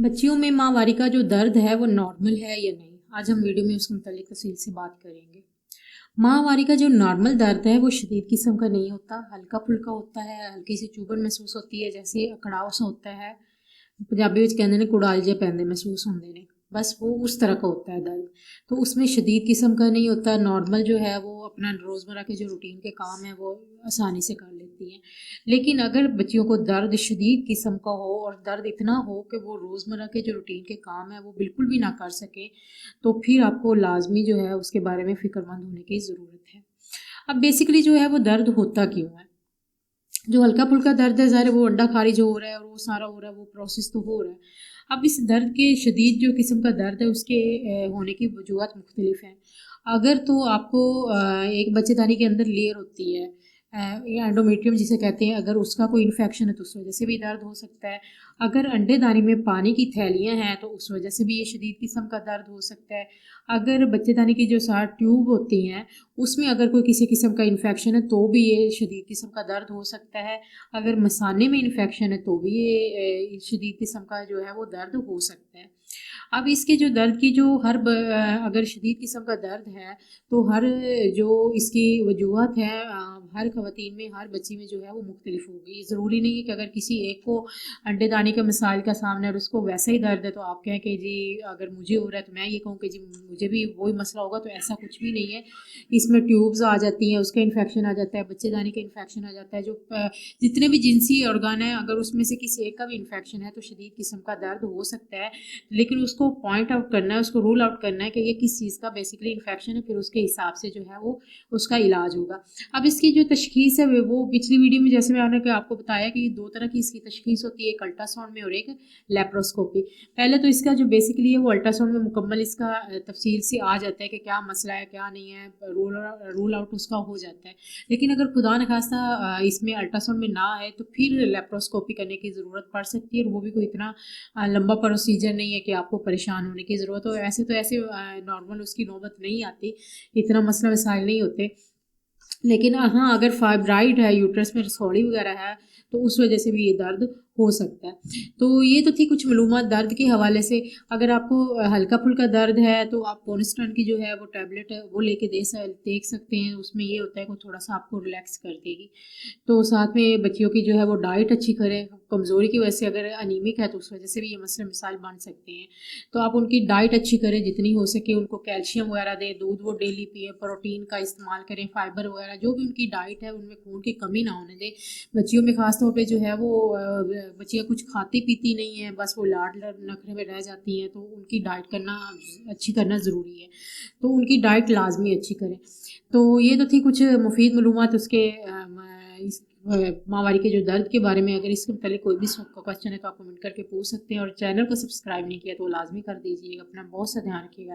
बच्चियों में माहवारी का जो दर्द है वो नॉर्मल है या नहीं, आज हम वीडियो में उसके मुतालिक तफसील से बात करेंगे। माहवारी का जो नॉर्मल दर्द है वो शदीद किस्म का नहीं होता, हल्का फुल्का होता है, हल्की सी चुभन महसूस होती है, जैसे अकड़ाव सा होता है। पंजाबी विच कहंदे ने कुड़ाल जे पैंदे महसूस होंदे ने, बस वो उस तरह का होता है दर्द। तो उसमें शदीद किस्म का नहीं होता, नॉर्मल जो है वो अपना रोज़मर्रा के जो रूटीन के काम है वो आसानी से कर लेती हैं। लेकिन अगर बच्चियों को दर्द शदीद किस्म का हो और दर्द इतना हो कि वो रोज़मर्रा के जो रूटीन के काम है वो बिल्कुल भी ना कर सकें, तो फिर आपको लाजमी जो है उसके बारे में फ़िक्रमंद होने की ज़रूरत है। अब बेसिकली जो है वो दर्द होता क्यों है? जो हल्का फुल्का दर्द है ज़ाहिर है वो अंडा खारिज हो रहा है और वो सारा हो रहा है, वो प्रोसेस तो हो रहा है। अब इस दर्द के शदीद जो किस्म का दर्द है उसके होने की वजूहत मुख्तलिफ हैं। अगर तो आपको एक बच्चेदानी के अंदर लेयर होती है, एंडोमेट्रियम जिसे कहते हैं, अगर उसका कोई इन्फेक्शन है तो उस वजह से भी दर्द हो सकता है। अगर अंडेदानी में पानी की थैलियाँ हैं तो उस वजह से भी ये शदीद किस्म का दर्द हो सकता है। अगर बच्चेदानी की जो 7 ट्यूब होती हैं उसमें अगर कोई किसी किस्म का इन्फेक्शन है तो भी ये शदीद किस्म का दर्द हो सकता है। अगर मसाने में इन्फेक्शन है तो भी ये शदीद किस्म का जो है वो दर्द हो सकता है। अब इसके जो दर्द की जो अगर शदीद किस्म का दर्द है तो हर जो इसकी वजूहत है, हर ख़वातीन में, हर बच्ची में जो है वो मुख्तलिफ होगी। ज़रूरी नहीं है कि अगर किसी एक को अंडेदानी के मसाइल का सामना है और उसको वैसा ही दर्द है तो आप कहें कि जी अगर मुझे हो रहा है तो मैं ये कहूँ कि जी मुझे भी वही मसला होगा, तो ऐसा कुछ भी नहीं है। इसमें ट्यूब्स आ जाती हैं, उसका इन्फेक्शन आ जाता है, बच्चेदानी का इन्फेक्शन आ जाता है, जो जितने भी जिनसी ऑर्गन है अगर उसमें से किसी एक का भी इन्फेक्शन है तो शदीद किस्म का दर्द हो सकता है। लेकिन उसको पॉइंट आउट करना है, उसको रूल आउट करना है कि ये किस चीज़ का बेसिकली इन्फेक्शन है, फिर उसके हिसाब से जो है वो उसका इलाज होगा। अब इसकी जो तशखीस है वो पिछली वीडियो में जैसे मैंने आपको बताया कि 2 तरह की इसकी तशखीस होती है, एक अल्ट्रासाउंड में और एक लेप्रोस्कोपी। पहले तो इसका जो बेसिकली है वो अल्ट्रासाउंड में मुकम्मल इसका तफसील से आ जाता है कि क्या मसला है क्या नहीं है, रूल आउट उसका हो जाता है। लेकिन अगर खुदा न खास्ता इसमें अल्ट्रासाउंड में ना आए तो फिर लेप्रोस्कोपी करने की ज़रूरत पड़ सकती है, और वो भी कोई इतना लंबा प्रोसीजर नहीं है कि आपको परेशान होने की ज़रूरत हो। ऐसे नॉर्मल उसकी नौबत नहीं आती, इतना मसला वसाइल नहीं होते। लेकिन हाँ, अगर फाइब्राइड है, यूट्रस में रसौली वगैरह है, तो उस वजह से भी ये दर्द हो सकता है। तो ये तो थी कुछ मालूमात दर्द के हवाले से। अगर आपको हल्का फुल्का दर्द है तो आप पोनिस्टन की जो है वो टैबलेट है वो लेके देख सकते हैं। उसमें ये होता है कि थोड़ा सा आपको रिलैक्स कर देगी। तो साथ में बच्चियों की जो है वो डाइट अच्छी करें, कमज़ोरी की वजह से अगर अनीमिक है तो उस वजह से भी ये मसले मिसाइल बन सकते हैं। तो आप उनकी डाइट अच्छी करें, जितनी हो सके उनको कैल्शियम वगैरह दें, दूध वो डेली पिए, प्रोटीन का इस्तेमाल करें, फाइबर वगैरह जो भी उनकी डाइट है उनमें खून की कमी ना होने दें। बच्चियों में ख़ास तौर पे जो है वो बच्चियाँ कुछ खाती पीती नहीं हैं, बस वो लाड नखरे में रह जाती हैं, तो उनकी डाइट करना अच्छी करना ज़रूरी है। तो उनकी डाइट लाजमी अच्छी करें। तो ये तो थी कुछ मुफीद मालूमात उसके इस माहवारी के जो दर्द के बारे में। अगर इसके मतलब कोई भी क्वेश्चन है तो आप कमेंट करके पूछ सकते हैं, और चैनल को सब्सक्राइब नहीं किया तो लाजमी कर दीजिएगा। अपना बहुत सा ध्यान रखिएगा।